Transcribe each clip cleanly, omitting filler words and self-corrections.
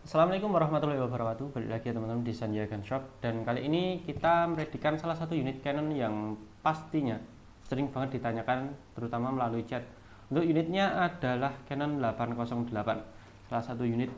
Assalamualaikum warahmatullahi wabarakatuh. Balik lagi ya teman-teman di Sanjaya Gun Shop. Dan kali ini kita meredikan salah satu unit Canon yang pastinya sering banget ditanyakan, terutama melalui chat. Untuk unitnya adalah Canon 808. Salah satu unit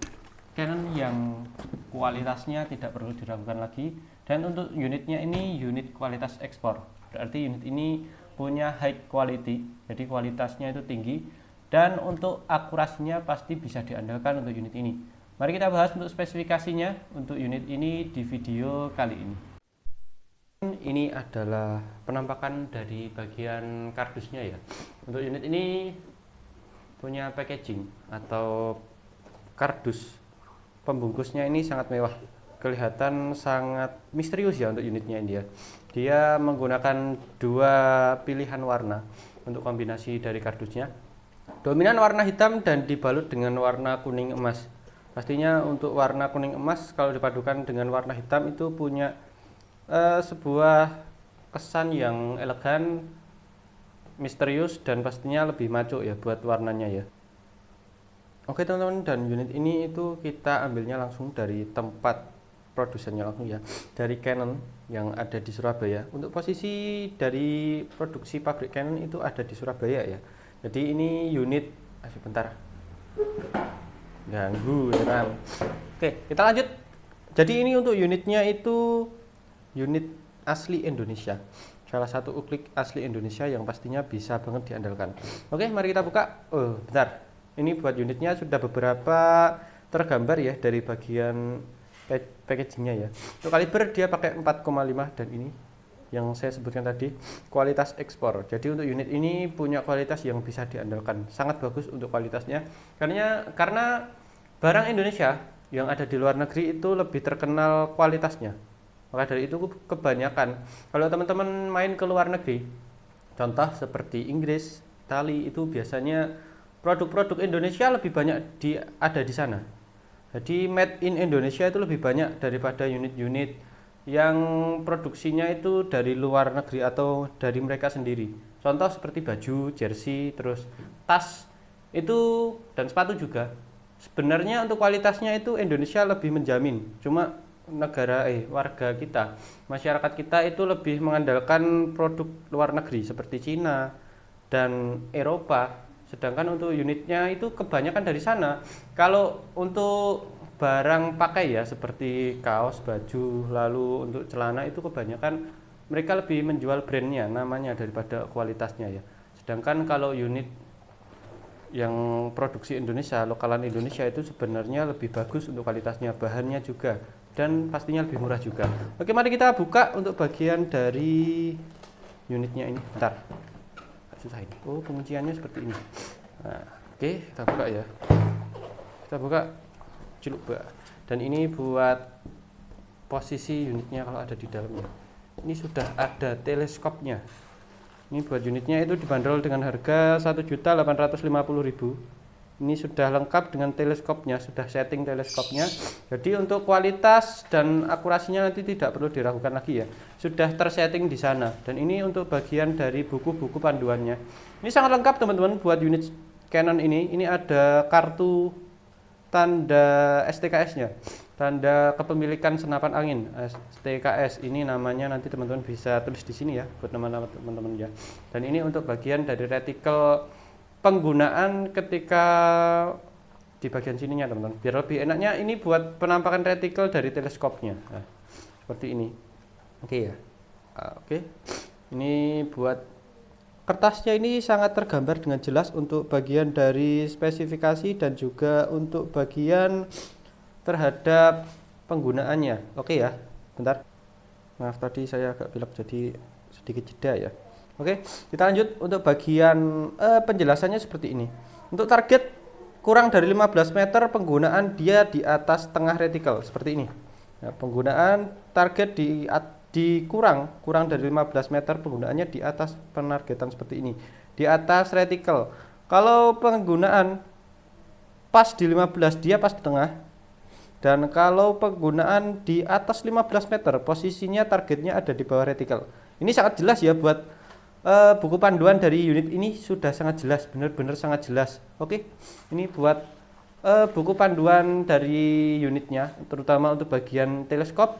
Canon yang kualitasnya tidak perlu diragukan lagi. Dan untuk unitnya ini unit kualitas ekspor. Berarti unit ini punya high quality, jadi kualitasnya itu tinggi. Dan untuk akurasinya pasti bisa diandalkan untuk unit ini. Mari kita bahas untuk spesifikasinya untuk unit ini di video kali ini. Ini adalah penampakan dari bagian kardusnya ya. Untuk unit ini punya packaging atau kardus pembungkusnya ini sangat mewah. Kelihatan sangat misterius ya untuk unitnya ini ya. Dia menggunakan dua pilihan warna untuk kombinasi dari kardusnya. Dominan warna hitam dan dibalut dengan warna kuning emas. Pastinya untuk warna kuning emas kalau dipadukan dengan warna hitam itu punya sebuah kesan yang elegan, misterius, dan pastinya lebih maco ya buat warnanya ya. Oke teman-teman, dan unit ini itu kita ambilnya langsung dari tempat produsennya langsung ya, dari Canon yang ada di Surabaya. Untuk posisi dari produksi pabrik Canon itu ada di Surabaya ya. Jadi ini unit, sebentar, ganggu ya. Oke, kita lanjut. Jadi ini untuk unitnya itu unit asli Indonesia, salah satu uklik asli Indonesia yang pastinya bisa banget diandalkan. Oke, mari kita buka. Bentar, ini buat unitnya sudah beberapa tergambar ya dari bagian packagingnya ya. Untuk kaliber dia pakai 4,5 dan ini yang saya sebutkan tadi kualitas ekspor. Jadi untuk unit ini punya kualitas yang bisa diandalkan, sangat bagus untuk kualitasnya. Karena barang Indonesia yang ada di luar negeri itu lebih terkenal kualitasnya. Maka dari itu kebanyakan kalau teman-teman main ke luar negeri, contoh seperti Inggris, Italia, itu biasanya produk-produk Indonesia lebih banyak ada di sana. Jadi made in Indonesia itu lebih banyak daripada unit-unit yang produksinya itu dari luar negeri atau dari mereka sendiri. Contoh seperti baju, jersey, terus tas itu dan sepatu juga. Sebenarnya untuk kualitasnya itu Indonesia lebih menjamin. Cuma warga kita, masyarakat kita itu lebih mengandalkan produk luar negeri seperti Cina dan Eropa. Sedangkan untuk unitnya itu kebanyakan dari sana. Kalau untuk barang pakai ya seperti kaos, baju, lalu untuk celana itu kebanyakan mereka lebih menjual brandnya, namanya daripada kualitasnya ya. Sedangkan kalau unit yang produksi Indonesia, lokalan Indonesia itu sebenarnya lebih bagus untuk kualitasnya, bahannya juga, dan pastinya lebih murah juga. Oke, mari kita buka untuk bagian dari unitnya ini. Bentar, susah ini. Oh, pengunciannya seperti ini. Nah, oke, kita buka ya. Kita buka. Coba. Dan ini buat posisi unitnya kalau ada di dalamnya. Ini sudah ada teleskopnya. Ini buat unitnya itu dibanderol dengan harga 1.850.000. Ini sudah lengkap dengan teleskopnya, sudah setting teleskopnya. Jadi untuk kualitas dan akurasinya nanti tidak perlu diragukan lagi ya. Sudah tersetting di sana. Dan ini untuk bagian dari buku-buku panduannya. Ini sangat lengkap teman-teman buat unit Canon ini. Ini ada kartu tanda STKS-nya, tanda kepemilikan senapan angin STKS. Ini namanya nanti teman-teman bisa tulis di sini ya buat teman-teman ya. Dan ini untuk bagian dari retikel penggunaan ketika di bagian sininya teman-teman. Biar lebih enaknya ini buat penampakan retikel dari teleskopnya. Nah, seperti ini. Oke ya. Oke. Ini buat kertasnya, ini sangat tergambar dengan jelas untuk bagian dari spesifikasi dan juga untuk bagian terhadap penggunaannya. Oke ya, bentar. Maaf tadi saya agak pilek jadi sedikit jeda ya. Oke, kita lanjut untuk bagian penjelasannya seperti ini. Untuk target kurang dari 15 meter penggunaan dia di atas tengah retikel seperti ini. Nah, penggunaan target di kurang dari 15 meter penggunaannya di atas penargetan seperti ini, di atas retikel. Kalau penggunaan pas di 15 dia pas di tengah, dan kalau penggunaan di atas 15 meter posisinya targetnya ada di bawah retikel. Ini sangat jelas ya buat buku panduan dari unit ini, sudah sangat jelas, benar-benar sangat jelas. Oke, ini buat buku panduan dari unitnya, terutama untuk bagian teleskop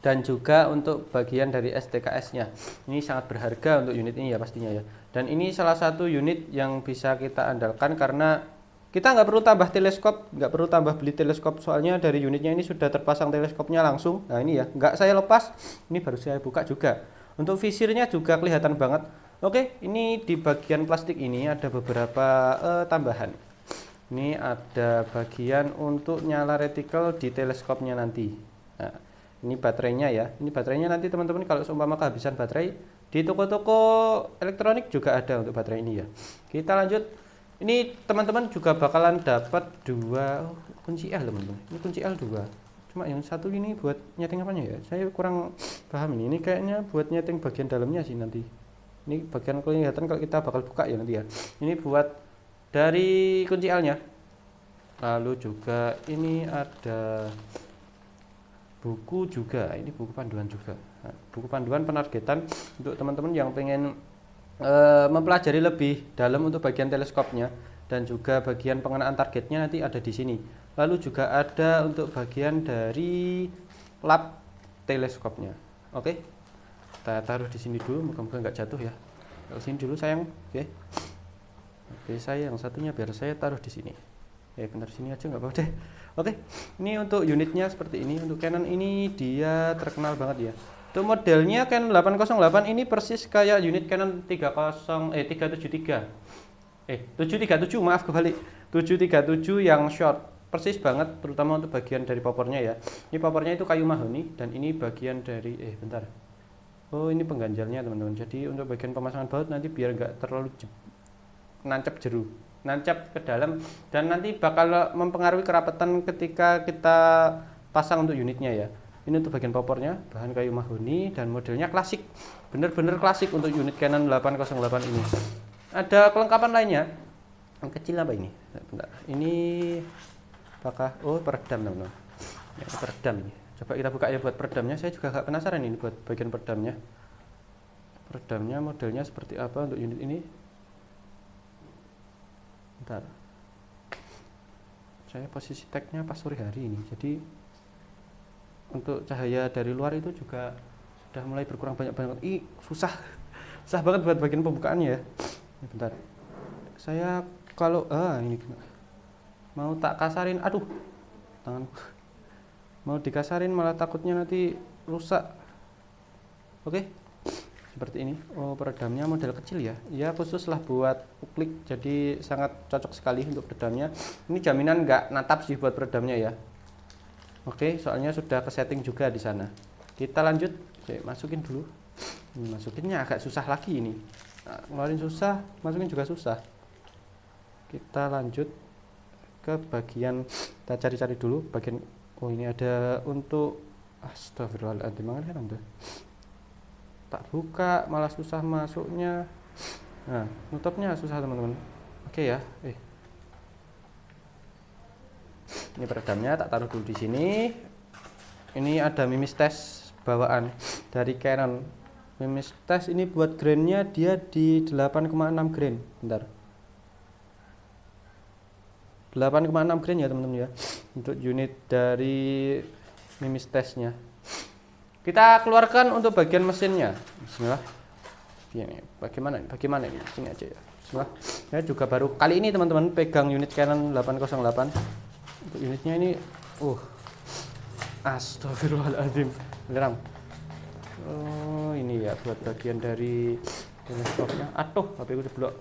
dan juga untuk bagian dari STKS-nya. Ini sangat berharga untuk unit ini ya pastinya ya. Dan ini salah satu unit yang bisa kita andalkan karena kita nggak perlu tambah teleskop, nggak perlu tambah beli teleskop, soalnya dari unitnya ini sudah terpasang teleskopnya langsung. Nah ini ya, nggak saya lepas, ini baru saya buka juga. Untuk visirnya juga kelihatan banget. Oke, ini di bagian plastik ini ada beberapa tambahan. Ini ada bagian untuk nyala retikel di teleskopnya nanti. Nah, ini baterainya ya. Ini baterainya nanti teman-teman kalau seumpama kehabisan baterai di toko-toko elektronik juga ada untuk baterai ini ya. Kita lanjut. Ini teman-teman juga bakalan dapat dua kunci L teman-teman. Ini kunci L dua. Cuma yang satu ini buat nyeting apanya ya? Saya kurang paham ini. Ini kayaknya buat nyeting bagian dalamnya sih nanti. Ini bagian kelihatan kalau kita bakal buka ya nanti ya. Ini buat dari kunci L-nya. Lalu juga ini ada buku juga. Ini buku panduan juga. Nah, buku panduan penargetan untuk teman-teman yang pengen mempelajari lebih dalam untuk bagian teleskopnya dan juga bagian pengenaan targetnya nanti ada di sini. Lalu juga ada untuk bagian dari lab teleskopnya. Oke, kita taruh di sini dulu, mudah-mudahan nggak jatuh ya. Taruh sini dulu sayang. Oke, saya yang satunya biar saya taruh di sini. Bentar sini aja nggak apa-apa deh. Oke, ini untuk unitnya seperti ini. Untuk Canon ini dia terkenal banget ya. Untuk modelnya Canon 808 ini persis kayak unit Canon 373. 737 maaf kebalik. 737 yang short. Persis banget terutama untuk bagian dari popornya ya. Ini popornya itu kayu mahoni dan ini bagian dari bentar. Oh, ini pengganjalnya teman-teman. Jadi untuk bagian pemasangan baut nanti biar nggak terlalu nancap ke dalam dan nanti bakal mempengaruhi kerapatan ketika kita pasang untuk unitnya ya. Ini untuk bagian popornya bahan kayu mahoni dan modelnya klasik, bener-bener klasik untuk unit Canon 808 ini. Ada kelengkapan lainnya yang kecil apa ini? Bentar. Ini apakah peredam teman-teman ya, peredam ini. Coba kita buka ya buat peredamnya. Saya juga agak penasaran ini buat bagian peredamnya modelnya seperti apa untuk unit ini. Bentar. Saya posisi tagnya pas sore hari ini, jadi untuk cahaya dari luar itu juga sudah mulai berkurang banyak banget. Susah banget buat bagian pembukaannya ya. Bentar. Saya kalau ini mau tak kasarin, aduh tanganku mau dikasarin malah takutnya nanti rusak. Oke. Seperti ini. Peredamnya model kecil ya. Ya khusus lah buat uklik, jadi sangat cocok sekali untuk peredamnya. Ini jaminan nggak natap sih buat peredamnya ya. Oke, soalnya sudah ke setting juga di sana. Kita lanjut. Masukin dulu. Masukinnya agak susah lagi ini. Nah, ngeluarin susah, masukin juga susah. Kita lanjut ke bagian, kita cari-cari dulu bagian. Ini ada untuk astagfirullahaladzim, heran tuh. Tak buka malah susah masuknya. Nah, nutupnya susah teman-teman. Oke ya. Ini peredamnya tak taruh dulu di sini. Ini ada mimis test bawaan dari Canon. Mimis test ini buat grainnya dia di 8,6 grain. Bentar. 8,6 grain ya teman-teman ya. Untuk unit dari mimis testnya. Kita keluarkan untuk bagian mesinnya. Bismillah. Ini bagaimana ini? Sini aja ya. Bismillah. Saya juga baru kali ini teman-teman pegang unit Canon 808. Untuk unitnya ini astagfirullahaladzim. Beneran. Ini ya buat bagian dari teleskopnya. HP ku jeblok.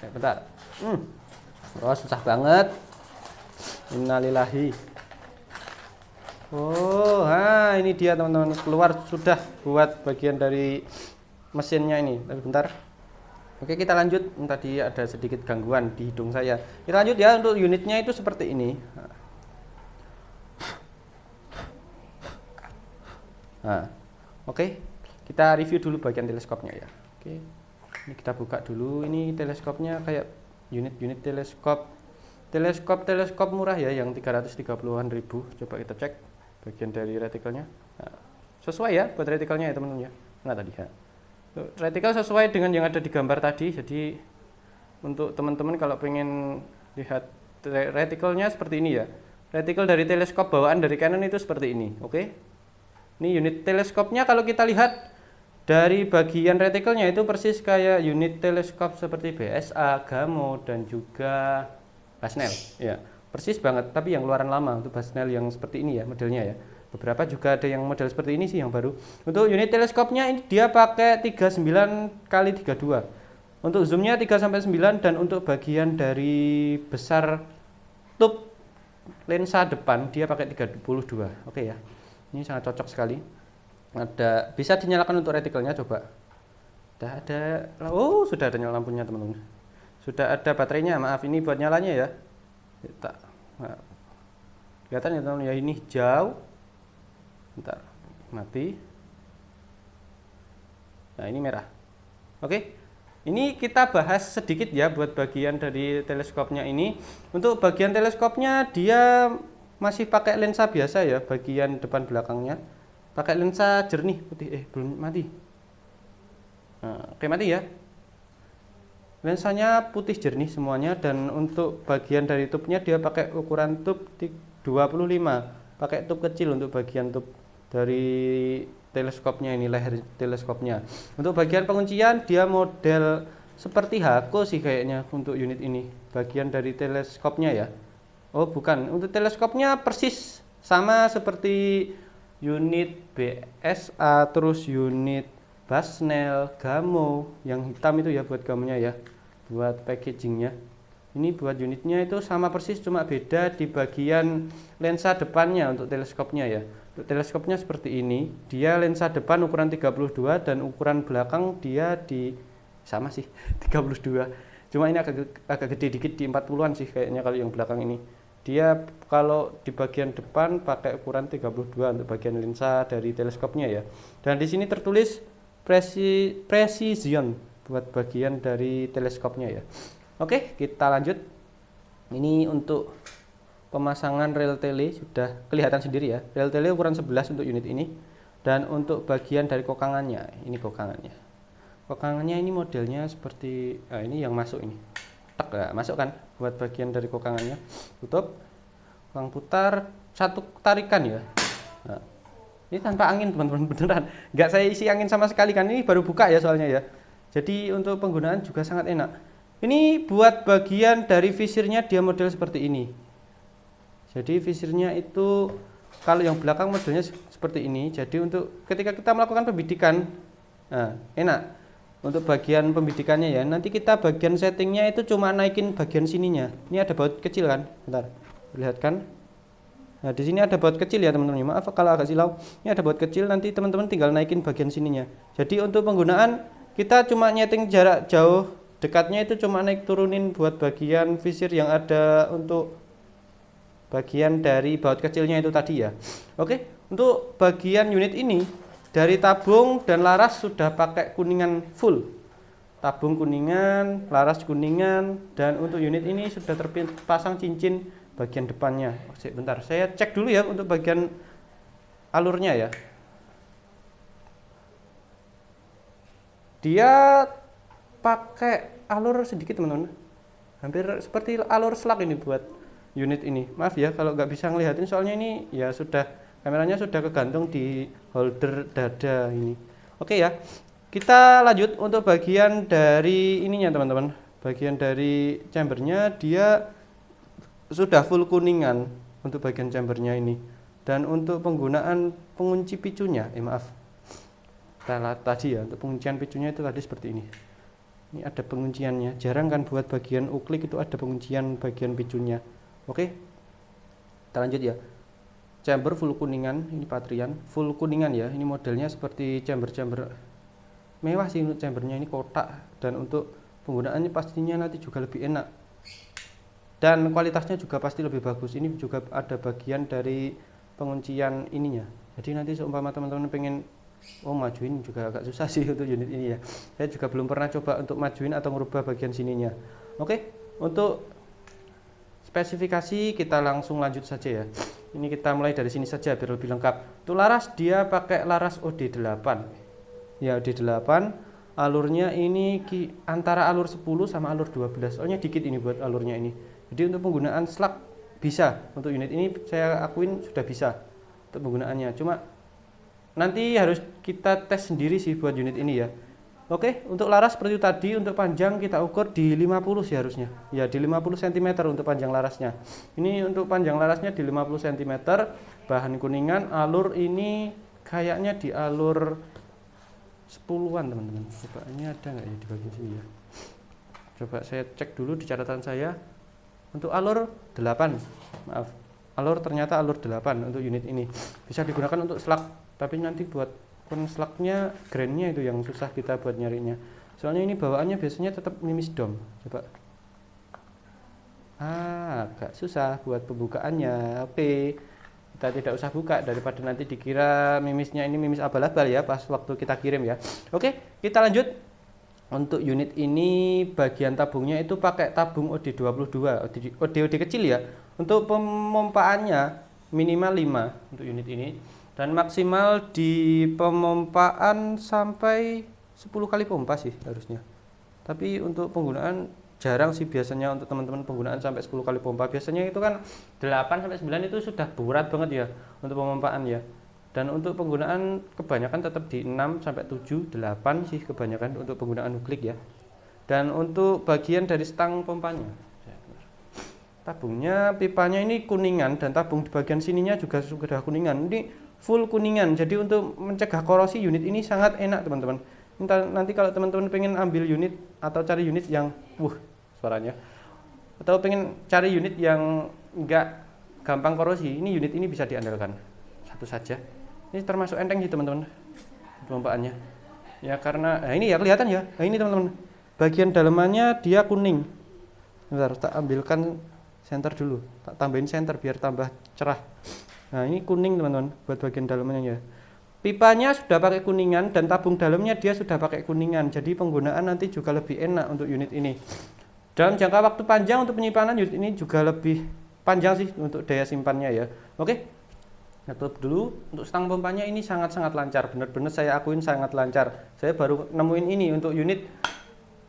Bentar. Susah banget. Innalillahi. Ini dia teman-teman, keluar sudah buat bagian dari mesinnya ini. Bentar. Oke, kita lanjut. Tadi ada sedikit gangguan di hidung saya. Kita lanjut ya, untuk unitnya itu seperti ini. Oke. Kita review dulu bagian teleskopnya ya. Oke. Ini kita buka dulu. Ini teleskopnya kayak unit teleskop murah ya, yang 330-an ribu. Coba kita cek bagian dari retikelnya. Sesuai ya buat retikelnya ya teman-teman ya. Tadi ya. Retikel sesuai dengan yang ada di gambar tadi. Jadi untuk teman-teman kalau pengen lihat Retikelnya seperti ini ya. Retikel dari teleskop bawaan dari Canon itu seperti ini. Oke. Ini unit teleskopnya kalau kita lihat dari bagian retikelnya itu persis kayak unit teleskop seperti BSA, Gamo dan juga Basnel. Ya, persis banget. Tapi yang keluaran lama untuk Basnel yang seperti ini ya modelnya ya. Beberapa juga ada yang model seperti ini sih yang baru. Untuk unit teleskopnya ini dia pakai 39x32. Untuk zoomnya 3-9 dan untuk bagian dari besar tube lensa depan dia pakai 32. Oke ya. Ini sangat cocok sekali. Ada bisa dinyalakan untuk retikelnya coba. Sudah ada nyala lampunya teman-teman. Sudah ada baterainya. Maaf ini buat nyalanya ya. Nah, kelihatan ya teman-teman ya, ini hijau. Bentar, mati. Nah, ini merah. Oke. Ini kita bahas sedikit ya buat bagian dari teleskopnya ini. Untuk bagian teleskopnya dia masih pakai lensa biasa ya, bagian depan belakangnya. Pakai lensa jernih putih. Belum mati. Nah, oke mati ya. Lensanya putih jernih semuanya dan untuk bagian dari tubnya dia pakai ukuran tub 25. Pakai tub kecil untuk bagian tub dari teleskopnya ini, leher teleskopnya. Untuk bagian penguncian dia model seperti Hako sih kayaknya untuk unit ini. Bagian dari teleskopnya ya. Oh bukan, untuk teleskopnya persis sama seperti unit BSA, terus unit Basnel, Gamo, yang hitam itu ya buat gamonya ya, buat packagingnya. Ini buat unitnya itu sama persis, cuma beda di bagian lensa depannya untuk teleskopnya ya. Untuk teleskopnya seperti ini, dia lensa depan ukuran 32 dan ukuran belakang dia di sama sih 32. Cuma ini agak gede dikit di 40-an sih kayaknya kalau yang belakang ini. Dia kalau di bagian depan pakai ukuran 32 untuk bagian lensa dari teleskopnya ya. Dan di sini tertulis precision buat bagian dari teleskopnya ya. Oke, kita lanjut. Ini untuk pemasangan rel tele sudah kelihatan sendiri ya. Rel tele ukuran 11 untuk unit ini. Dan untuk bagian dari kokangannya, ini kokangannya. Kokangannya ini modelnya seperti ini yang masuk ini. Tak ya, masuk kan buat bagian dari kokangannya. Tutup. Kokang putar satu tarikan ya. Nah, ini tanpa angin teman-teman beneran. Nggak saya isi angin sama sekali kan, ini baru buka ya soalnya ya. Jadi untuk penggunaan juga sangat enak. Ini buat bagian dari visirnya dia model seperti ini. Jadi visirnya itu kalau yang belakang modelnya seperti ini. Jadi untuk ketika kita melakukan pembidikan, nah, enak. Untuk bagian pembidikannya ya. Nanti kita bagian settingnya itu cuma naikin bagian sininya. Ini ada baut kecil kan? Bentar, lihat kan? Nah di sini ada baut kecil ya teman-teman. Maaf kalau agak silau. Ini ada baut kecil. Nanti teman-teman tinggal naikin bagian sininya. Jadi untuk penggunaan kita cuma nyeting jarak jauh. Dekatnya itu cuma naik turunin buat bagian visir yang ada untuk bagian dari baut kecilnya itu tadi ya. Oke, untuk bagian unit ini dari tabung dan laras sudah pakai kuningan full. Tabung kuningan, laras kuningan, dan untuk unit ini sudah terpasang cincin bagian depannya. Bentar, saya cek dulu ya untuk bagian alurnya ya. Dia pakai alur sedikit teman-teman. Hampir seperti alur slug ini buat unit ini. Maaf ya kalau nggak bisa ngelihatin soalnya ini ya sudah kameranya sudah kegantung di holder dada ini. Oke ya, kita lanjut untuk bagian dari ininya teman-teman. Bagian dari chambernya dia sudah full kuningan untuk bagian chambernya ini. Dan untuk penggunaan pengunci picunya, tadi ya untuk penguncian picunya itu tadi seperti ini. Ini ada pengunciannya. Jarang kan buat bagian uklik itu ada penguncian bagian picunya. Oke, kita lanjut ya. Chamber full kuningan, ini Patrian full kuningan ya. Ini modelnya seperti chamber-chamber mewah sih untuk chambernya, ini kotak. Dan untuk penggunaannya pastinya nanti juga lebih enak. Dan kualitasnya juga pasti lebih bagus. Ini juga ada bagian dari penguncian ininya. Jadi nanti seumpama teman-teman pengen majuin juga agak susah sih untuk unit ini ya. Saya juga belum pernah coba untuk majuin atau merubah bagian sininya. Oke, untuk spesifikasi kita langsung lanjut saja ya. Ini kita mulai dari sini saja biar lebih lengkap. Untuk laras dia pakai laras OD8. Ya OD8. Alurnya ini antara alur 10 sama alur 12. Soalnya dikit ini buat alurnya ini. Jadi untuk penggunaan slug bisa, untuk unit ini saya akuin sudah bisa untuk penggunaannya. Cuma nanti harus kita tes sendiri sih buat unit ini ya. Oke, untuk laras seperti tadi, untuk panjang kita ukur di 50 sih harusnya. Ya, di 50 cm untuk panjang larasnya. Ini untuk panjang larasnya di 50 cm, bahan kuningan, alur ini kayaknya di alur 10-an teman-teman. Coba ini ada nggak ya di bagian sini ya? Coba saya cek dulu di catatan saya. Untuk alur 8, maaf. Alur ternyata alur 8 untuk unit ini. Bisa digunakan untuk slug, tapi nanti buat slugnya, grainnya itu yang susah kita buat nyarinya. Soalnya ini bawaannya biasanya tetap mimis dom. Coba. Agak susah buat pembukaannya. Oke. Kita tidak usah buka daripada nanti dikira mimisnya ini mimis abal-abal ya pas waktu kita kirim ya. Oke, kita lanjut. Untuk unit ini bagian tabungnya itu pakai tabung OD22, OD kecil ya. Untuk pemompaannya minimal 5 untuk unit ini, dan maksimal di pemompaan sampai 10 kali pompa sih harusnya. Tapi untuk penggunaan jarang sih biasanya untuk teman-teman penggunaan sampai 10 kali pompa. Biasanya itu kan 8 sampai 9 itu sudah berat banget ya untuk pemompaan ya. Dan untuk penggunaan kebanyakan tetap di 6 sampai 7, 8 sih kebanyakan untuk penggunaan nuklik ya. Dan untuk bagian dari stang pompanya, tabungnya, pipanya ini kuningan, dan tabung di bagian sininya juga sudah kuningan. Ini full kuningan, jadi untuk mencegah korosi unit ini sangat enak teman-teman. Nanti kalau teman-teman pengen ambil unit atau cari unit yang suaranya, atau pengen cari unit yang enggak gampang korosi, ini unit ini bisa diandalkan. Satu saja. Ini termasuk enteng sih teman-teman pemompaannya. Ya karena ini ya kelihatan ya. Nah, ini teman-teman. Bagian dalamannya dia kuning. Bentar, tak ambilkan senter dulu. Tak tambahin senter biar tambah cerah. Nah, ini kuning teman-teman buat bagian dalamannya ya. Pipanya sudah pakai kuningan dan tabung dalamnya dia sudah pakai kuningan. Jadi penggunaan nanti juga lebih enak untuk unit ini. Dalam jangka waktu panjang untuk penyimpanan unit ini juga lebih panjang sih untuk daya simpannya ya. Oke. Tutup dulu. Untuk stang pompanya ini sangat-sangat lancar, benar-benar saya akuin sangat lancar. Saya baru nemuin ini untuk unit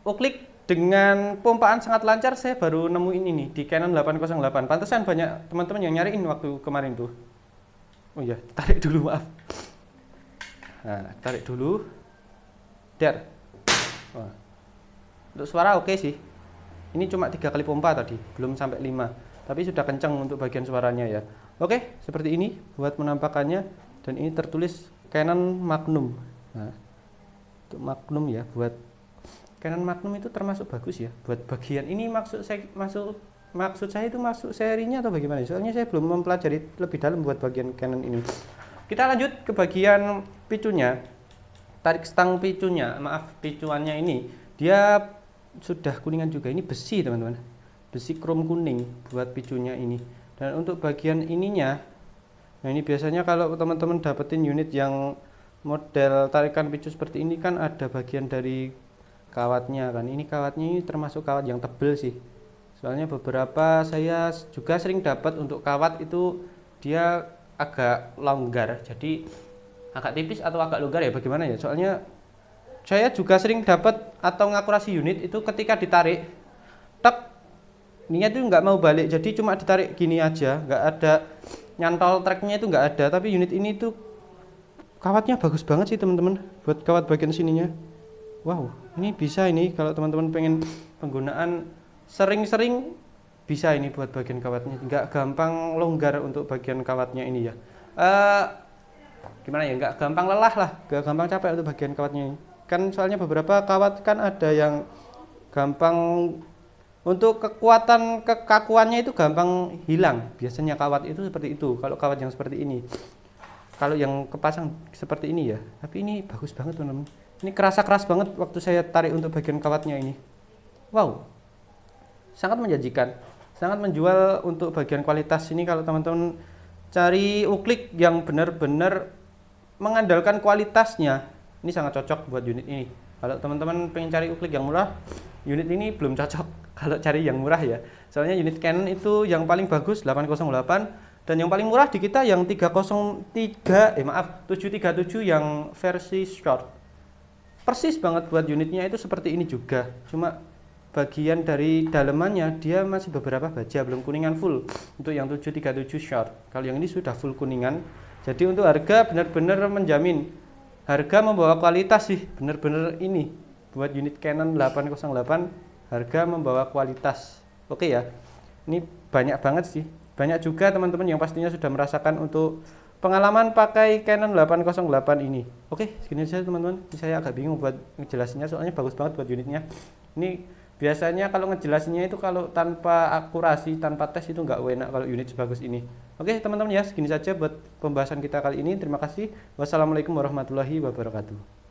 uklik dengan pompaan sangat lancar, saya baru nemuin ini di Canon 808. Pantesan banyak teman-teman yang nyariin waktu kemarin tuh. Oh iya, tarik dulu maaf. Nah, tarik dulu. Der. Wah. Untuk suara oke sih. Ini cuma 3 kali pompa tadi, belum sampai 5. Tapi sudah kencang untuk bagian suaranya ya. Oke, seperti ini buat penampakannya, dan ini tertulis Canon Magnum. Nah, untuk Magnum ya, buat Canon Magnum itu termasuk bagus ya. Buat bagian ini maksud saya itu masuk serinya atau bagaimana? Soalnya saya belum mempelajari lebih dalam buat bagian Canon ini. Kita lanjut ke bagian picunya. Tarik stang picunya, maaf picuannya ini dia sudah kuningan juga. Ini besi teman-teman, besi krom kuning buat picunya ini. Dan untuk bagian ininya, nah ini biasanya kalau teman-teman dapetin unit yang model tarikan picu seperti ini kan ada bagian dari kawatnya kan. Ini kawatnya ini termasuk kawat yang tebel sih. Soalnya beberapa saya juga sering dapat untuk kawat itu dia agak longgar, jadi agak tipis atau agak longgar ya bagaimana ya. Soalnya saya juga sering dapat atau ngakurasi unit itu ketika ditarik, tek, niat itu nggak mau balik, jadi cuma ditarik gini aja, nggak ada nyantol treknya itu nggak ada. Tapi unit ini tuh kawatnya bagus banget sih teman-teman, buat kawat bagian sininya. Wow, ini bisa ini kalau teman-teman pengen penggunaan sering-sering bisa ini buat bagian kawatnya, nggak gampang longgar untuk bagian kawatnya ini ya. Gimana ya, nggak gampang lelah lah, nggak gampang capek untuk bagian kawatnya ini. Kan soalnya beberapa kawat kan ada yang gampang untuk kekuatan kekakuannya itu gampang hilang. Biasanya kawat itu seperti itu. Kalau kawat yang seperti ini, kalau yang kepasang seperti ini ya. Tapi ini bagus banget teman-teman. Ini kerasa keras banget waktu saya tarik untuk bagian kawatnya ini. Wow, sangat menjanjikan, sangat menjual untuk bagian kualitas ini. Kalau teman-teman cari uklik yang benar-benar mengandalkan kualitasnya, ini sangat cocok buat unit ini. Kalau teman-teman pengen cari uklik yang murah, unit ini belum cocok kalau cari yang murah ya. Soalnya unit Canon itu yang paling bagus 808, dan yang paling murah di kita yang 737 yang versi short. Persis banget buat unitnya itu seperti ini juga. Cuma bagian dari dalemannya dia masih beberapa baja, belum kuningan full untuk yang 737 short. Kalau yang ini sudah full kuningan. Jadi untuk harga benar-benar menjamin, harga membawa kualitas sih, benar-benar ini buat unit Canon 808 harga membawa kualitas. Oke ya, ini banyak banget sih, banyak juga teman-teman yang pastinya sudah merasakan untuk pengalaman pakai Canon 808 ini. Oke, segini saja teman-teman. Saya agak bingung buat ngejelasinnya soalnya bagus banget buat unitnya. Ini biasanya kalau ngejelasinnya itu kalau tanpa akurasi, tanpa tes itu nggak enak kalau unit sebagus ini. Oke teman-teman ya, segini saja buat pembahasan kita kali ini. Terima kasih. Wassalamualaikum warahmatullahi wabarakatuh.